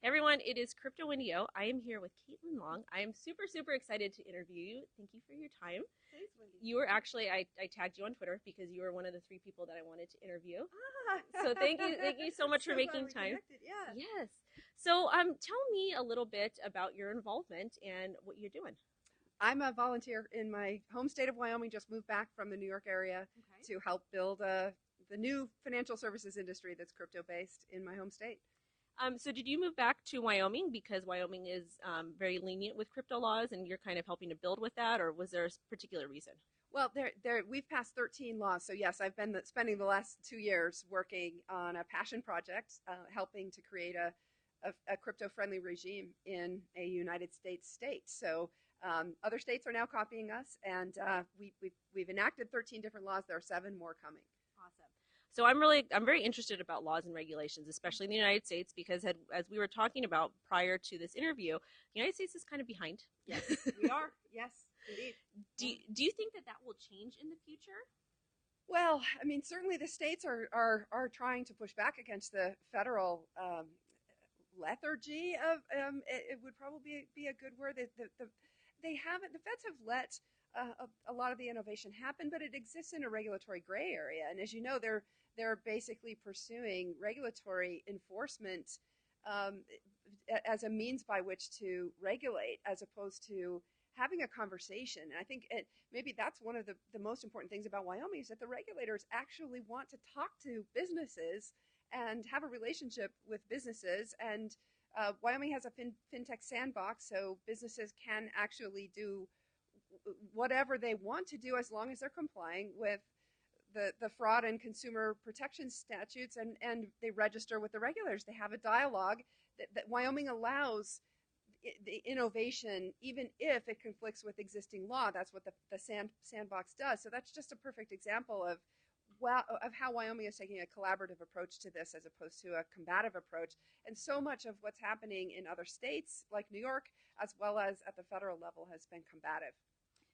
Everyone, it is Crypto Indio. I am here with Caitlin Long. I am super, super excited to interview you. Thank you for your time. Thanks, Wendy. You were actually, I tagged you on Twitter because you were one of the three people that I wanted to interview. Ah, So thank you so much for so glad making we time. connected. Yeah. Yes. So tell me a little bit about your involvement and what you're doing. I'm a volunteer in my home state of Wyoming, just moved back from the New York area Okay. to help build the new financial services industry that's crypto based in my home state. So did you move back to Wyoming because Wyoming is very lenient with crypto laws and you're kind of helping to build with that, or was there a particular reason? Well, we've passed 13 laws. So, yes, I've been spending the last 2 years working on a passion project, helping to create a crypto friendly regime in a United States state. So, other states are now copying us, and we've enacted 13 different laws. There are 7 more coming. Awesome. So I'm very interested about laws and regulations, especially in the United States, because as we were talking about prior to this interview, the United States is kind of behind. Yes, we are. Yes, indeed. Do you think that that will change in the future? Well, I mean, certainly the states are trying to push back against the federal lethargy of it would probably be a good word. They haven't. The feds have let a lot of the innovation happen, but it exists in a regulatory gray area. And as you know, they're basically pursuing regulatory enforcement um, as a means by which to regulate, as opposed to having a conversation. And I think maybe that's one of the most important things about Wyoming is that the regulators actually want to talk to businesses and have a relationship with businesses. And Wyoming has a fintech sandbox, so businesses can actually do whatever they want to do as long as they're complying with the fraud and consumer protection statutes, and they register with the regulators. They have a dialogue that Wyoming allows the innovation, even if it conflicts with existing law. That's what the sandbox does. So that's just a perfect example of how Wyoming is taking a collaborative approach to this as opposed to a combative approach. And so much of what's happening in other states like New York, as well as at the federal level, has been combative.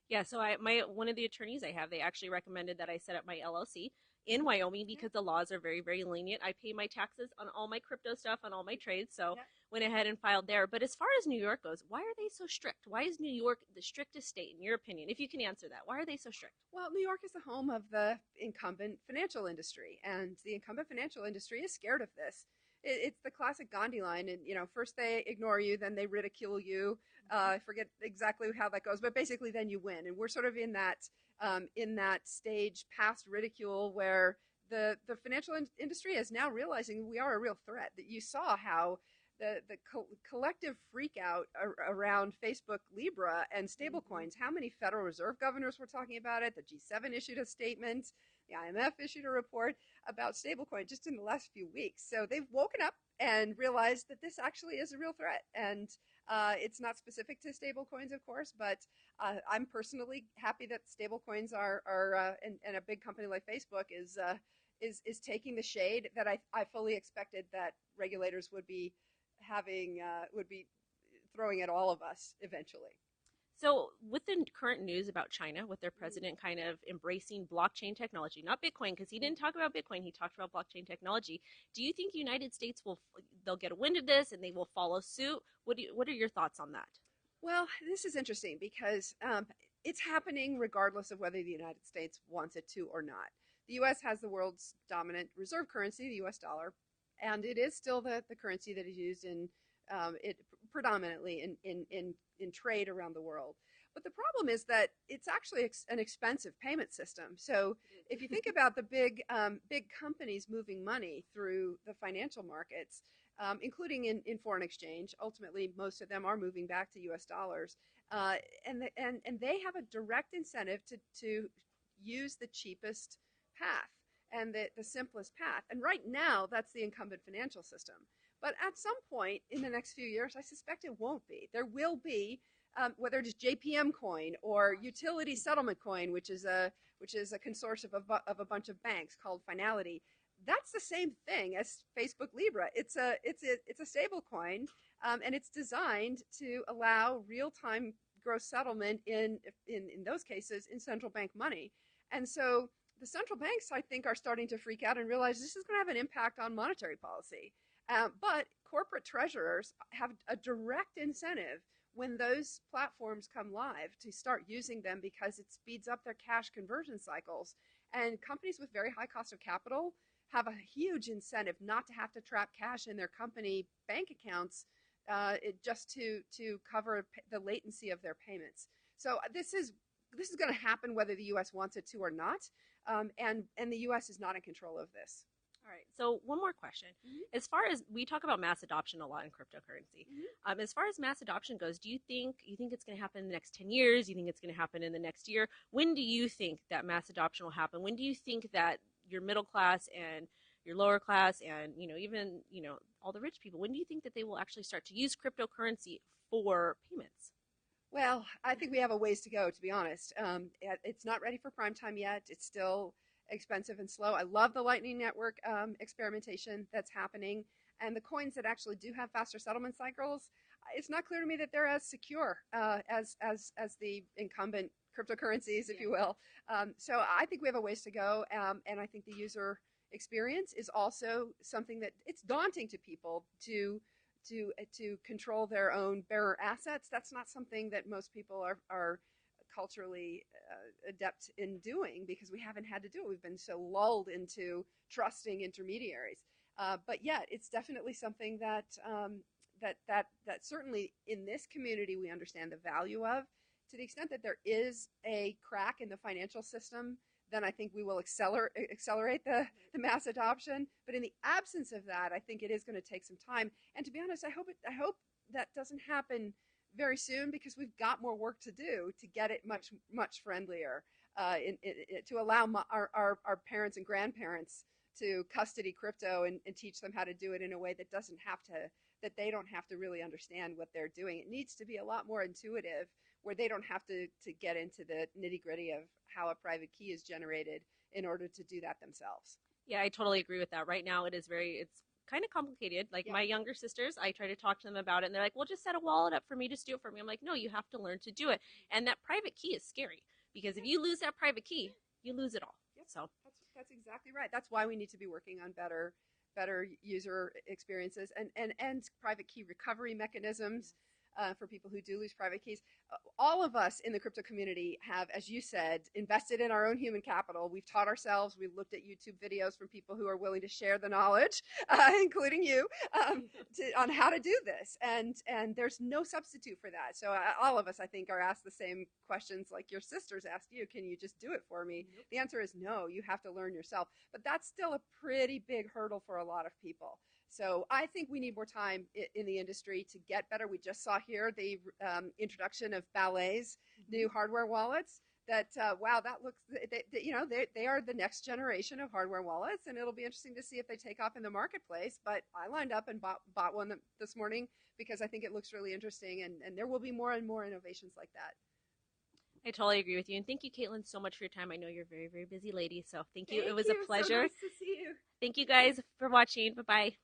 Yeah, so my one of the attorneys I have, they actually recommended that I set up my LLC in Wyoming Yeah. because the laws are very, very lenient. I pay my taxes on all my crypto stuff, on all my trades, so Yeah. went ahead and filed there. But as far as New York goes, why are they so strict? Why is New York the strictest state, in your opinion? If you can answer that, why are they so strict? Well, New York is the home of the incumbent financial industry, and the incumbent financial industry is scared of this. It's the classic Gandhi line, and first they ignore you, then they ridicule you. I forget exactly how that goes, but basically, then you win. And we're sort of in that stage past ridicule where the financial industry is now realizing we are a real threat. That you saw how the collective freak out around Facebook Libra and stablecoins. How many Federal Reserve governors were talking about it? The G7 issued a statement. The IMF issued a report about stablecoin just in the last few weeks. So they've woken up and realized that this actually is a real threat. And it's not specific to stablecoins, of course, but I'm personally happy that stablecoins and a big company like Facebook is taking the shade that I fully expected that regulators would be throwing at all of us eventually. So, with the current news about China, with their president kind of embracing blockchain technology, not Bitcoin, because he didn't talk about Bitcoin, he talked about blockchain technology. Do you think the United States they'll get a wind of this and they will follow suit? What are your thoughts on that? Well, this is interesting because it's happening regardless of whether the United States wants it to or not. The U.S. has the world's dominant reserve currency, the U.S. dollar, and it is still the currency that is used in it predominantly in trade around the world. But the problem is that it's actually an expensive payment system. So if you think about the big companies moving money through the financial markets, including in foreign exchange, ultimately most of them are moving back to U.S. dollars, and they have a direct incentive to use the cheapest path and the simplest path. And right now, that's the incumbent financial system. But at some point in the next few years, I suspect it won't be. There will be, whether it is JPM coin or utility settlement coin, which is a consortium of a bunch of banks called Finality. That's the same thing as Facebook Libra. It's a stable coin, and it's designed to allow real time gross settlement in those cases in central bank money. And so the central banks, I think, are starting to freak out and realize this is going to have an impact on monetary policy. But corporate treasurers have a direct incentive when those platforms come live to start using them because it speeds up their cash conversion cycles. And companies with very high cost of capital have a huge incentive not to have to trap cash in their company bank accounts just to cover the latency of their payments. So this is going to happen whether the U.S. wants it to or not, and the U.S. is not in control of this. All right. So one more question. Mm-hmm. As far as we talk about mass adoption a lot in cryptocurrency, as far as mass adoption goes, do you think it's going to happen in the next 10 years? You think it's going to happen in the next year? When do you think that mass adoption will happen? When do you think that your middle class and your lower class and even all the rich people, when do you think that they will actually start to use cryptocurrency for payments? Well, I think we have a ways to go, to be honest. It's not ready for prime time yet. It's still expensive and slow. I love the Lightning Network experimentation that's happening, and the coins that actually do have faster settlement cycles. It's not clear to me that they're as secure as the incumbent cryptocurrencies, if you will. So I think we have a ways to go, and I think the user experience is also something that it's daunting to people to control their own bearer assets. That's not something that most people are culturally adept in doing because we haven't had to do it. We've been so lulled into trusting intermediaries. But yet, it's definitely something that certainly in this community we understand the value of. To the extent that there is a crack in the financial system, then I think we will accelerate the mass adoption. But in the absence of that, I think it is going to take some time. And to be honest, I hope that doesn't happen very soon because we've got more work to do to get it much friendlier, to allow our parents and grandparents to custody crypto and teach them how to do it in a way that they don't have to really understand what they're doing. It needs to be a lot more intuitive where they don't have to get into the nitty gritty of how a private key is generated in order to do that themselves. Yeah, I totally agree with that. Right now, it's kind of complicated. Like my younger sisters, I try to talk to them about it, and they're like, "Well, just set a wallet up for me, just do it for me." I'm like, "No, you have to learn to do it." And that private key is scary because if you lose that private key, you lose it all. Yep. So that's exactly right. That's why we need to be working on better user experiences and private key recovery mechanisms for people who do lose private keys. All of us in the crypto community have, as you said, invested in our own human capital. We've taught ourselves. We've looked at YouTube videos from people who are willing to share the knowledge, including you, on how to do this. And there's no substitute for that. So all of us, I think, are asked the same questions like your sisters asked you. Can you just do it for me? Nope. The answer is no. You have to learn yourself. But that's still a pretty big hurdle for a lot of people. So I think we need more time in the industry to get better. We just saw here the introduction of Ballet's new hardware wallets. That that looks they are the next generation of hardware wallets, and it'll be interesting to see if they take off in the marketplace. But I lined up and bought one this morning because I think it looks really interesting, and there will be more and more innovations like that. I totally agree with you. And thank you, Caitlin, so much for your time. I know you're a very, very busy lady. So thank you. It was a a pleasure. So nice to see you. Thank you guys for watching. Bye-bye.